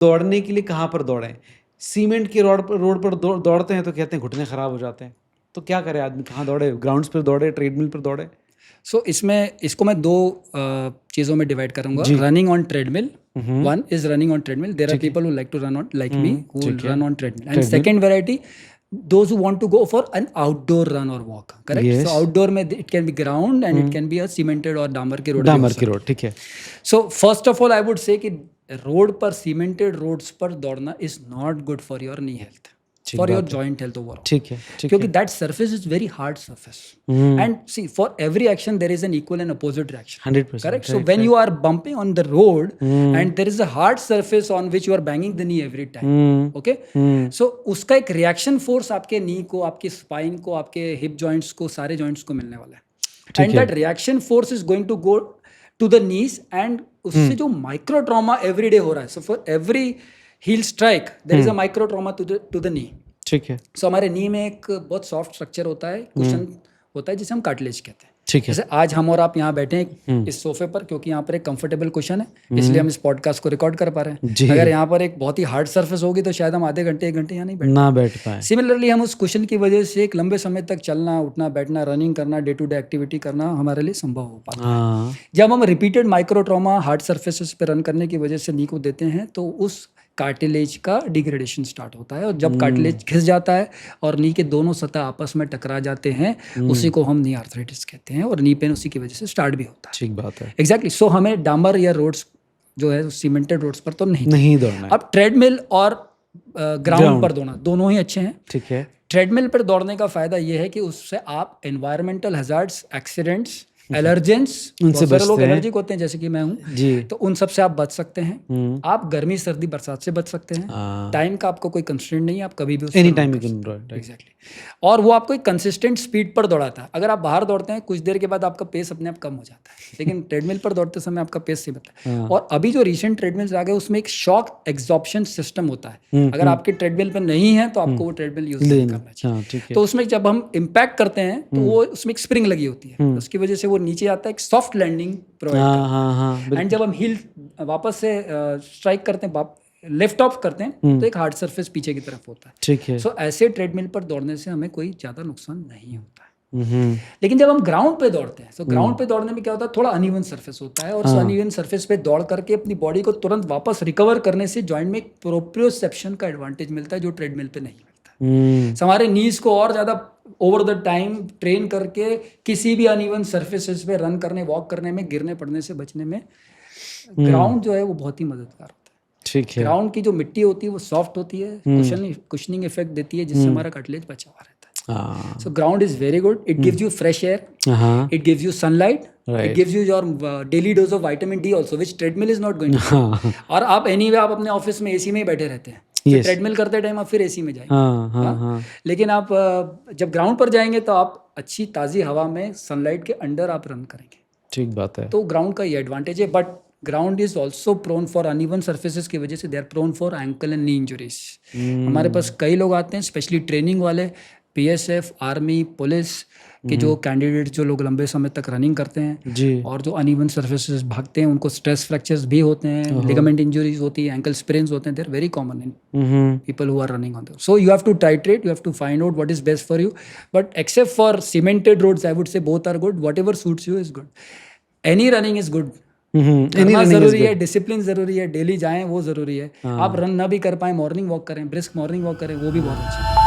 दौड़ने के लिए कहाँ पर दौड़ें? सीमेंट की रोड पर दौड़ते हैं तो कहते हैं घुटने खराब हो जाते हैं, तो क्या करे आदमी? कहाँ दौड़े? ग्राउंड्स पर दौड़े, ट्रेडमिल पर दौड़े? इसको मैं दो चीज़ों में डिवाइड करूंगा. Running on treadmill, one is running on treadmill. There are people who like to run on, like me, who run on treadmill. And second variety, those who want to go for an outdoor run or walk. Correct? Yes. So outdoor में it can be ground and it can be a cemented or डामर की road. डामर की road, ठीक है. So first of all, I would say कि road पर, cemented roads पर दौड़ना is not good for your knee health, for your joint health overall. ठीक है. क्योंकि that surface is very hard surface. And see, for every action there is an equal and opposite reaction. 100%. Correct? So when you are bumping on the road and there is a hard surface on which you are banging the knee every time. Okay? So उसका एक reaction force आपके knee को, आपकी spine को, आपके hip joints को, सारे joints को मिलने वाला है. And that reaction force is going to go to the knees and उससे जो micro trauma every day हो रहा है. So for every heel strike there is a micro trauma to the knee. ठीक है. So हमारे नी में एक बहुत सॉफ्ट स्ट्रक्चर होता है, कुशन होता है जिसे हम कार्टिलेज कहते हैं. ठीक है. जैसे आज हम और आप यहाँ बैठे हैं इस सोफे पर, क्योंकि यहाँ पर एक कंफर्टेबल कुशन है, इसलिए हम इस पॉडकास्ट को रिकॉर्ड कर पा रहे हैं. अगर यहाँ पर एक बहुत ही हार्ड सरफेस होगी तो शायद हम आधे घंटे, 1 घंटे यहाँ नहीं बैठ पाए. सिमिलरली हम उस कुशन की वजह से एक लंबे समय तक चलना, उठना, बैठना, रनिंग करना, डे टू डे एक्टिविटी करना हमारे लिए संभव हो पाता है. जब हम repeated micro trauma hard surfaces पे रन करने की वजह से नी को देते हैं तो उस कार्टिलेज का डिग्रेडेशन स्टार्ट होता है. और जब कार्टिलेज घिस जाता है और नी के दोनों सतह आपस में टकरा जाते हैं, उसी को हम नी आर्थराइटिस कहते हैं. और नी पेन उसी की वजह से स्टार्ट भी होता है. ठीक बात है. एग्जैक्टली. सो हमें डामर या रोड्स जो है सीमेंटेड रोड्स पर तो नहीं दौड़ना है. अब ट्रेडमिल और ग्राउंड पर दौड़ना दोनों ही अच्छे हैं. ठीक है. ट्रेडमिल पर दौड़ने का फायदा यह है कि उससे आप एनवायरमेंटल हैजार्ड्स, एक्सीडेंट्स, एलर्जेंस, उनसे बहुत सारे लोग बचते हैं. एलर्जिक होते हैं जैसे कि मैं हूँ जी, तो उन सब से आप बच सकते हैं. आप गर्मी, सर्दी, बरसात से बच सकते हैं. टाइम का आपको कोई कंस्ट्रेंट नहीं है, आप कभी भी any time you can run. Exactly. और वो आपको एक कंसिस्टेंट स्पीड पर दौड़ाता है. अगर आप बाहर दौड़ते हैं कुछ देर के बाद आपका पेस अपने आप कम हो जाता है, लेकिन ट्रेडमिल पर दौड़ते समय आपका पेस सही बनता है. और अभी जो रिसेंट ट्रेडमिल्स आ गए उसमें एक शॉक एग्जॉर्प्शन सिस्टम होता है. अगर आपके ट्रेडमिल पर नहीं है तो आपको वो ट्रेडमिल यूज नहीं करना चाहिए. तो उसमें जब हम इम्पैक्ट करते हैं तो वो उसमें एक स्प्रिंग लगी होती है, उसकी वजह से वो नीचे आता है, एक सॉफ्ट लैंडिंग प्रोवाइड करता है. एंड जब हम हिल वापस से स्ट्राइक करते हैं, लेफ्ट ऑफ करते हैं, तो एक हार्ड सरफेस पीछे की तरफ होता है. ठीक है. सो ऐसे ट्रेडमिल पर दौड़ने से हमें कोई ज्यादा नुकसान नहीं होता है. लेकिन जब हम ग्राउंड पे दौड़ते हैं, तो ग्राउंड पे दौड़ने में क्या होता है, थोड़ा अनइवन सरफेस होता है. और उस अनइवन सरफेस पे दौड़ करके अपनी बॉडी को तुरंत वापस रिकवर करने से जॉइंट में एक प्रोप्रियोसेप्शन का एडवांटेज मिलता है जो ट्रेडमिल पे नहीं मिलता. So, हमारे नीज को और ज्यादा ओवर द टाइम ट्रेन करके किसी भी अनइवन सरफेसेस पे रन करने, वॉक करने में, गिरने पड़ने से बचने में ग्राउंड जो है वो बहुत ही मददगार होता है. ठीक है. ग्राउंड की जो मिट्टी होती है वो सॉफ्ट होती है, कुशनिंग इफेक्ट देती है, जिससे हमारा कार्टिलेज बचा हुआ रहता है. So ground is very good. It gives you fresh air, it gives you sunlight, it gives you your daily dose of vitamin D also, which treadmill is not going to. और आप anyway आप अपने office में AC में ही बैठे रहते हैं, treadmill करते टाइम आप फिर एसी में जाएंगे. लेकिन आप जब ग्राउंड पर जाएंगे तो आप अच्छी ताज़ी हवा में सनलाइट के अंडर आप रन करेंगे. ठीक बात है. तो ग्राउंड का ये एडवांटेज है. But ground is also prone for uneven surfaces की वजह से they are prone for ankle and knee injuries. हमारे पास कई लोग आते हैं, स्पेशली ट्रेनिंग वाले, पीएसएफ, आर्मी, पुलिस के जो कैंडिडेट, जो लोग लंबे समय तक रनिंग करते हैं जी, और जो अनइवन सर्फेसेस भागते हैं, उनको स्ट्रेस फ्रैक्चर्स भी होते हैं, लिगामेंट इंजरीज होती है, एंकल स्प्रेन्स होते हैं. They are very common in people who are running on there. So you have to titrate, you have to find out what is best for you. But except for cemented roads I would say both are good. Whatever suits you is good. Any running is good. करना जरूरी है, discipline जरूरी है, daily जाएं वो जरूरी है. आप रन ना भी कर पाए, मॉर्निंग वॉक करें, ब्रिस्क मॉर्निंग वॉक करें, वो भी बहुत अच्छा है.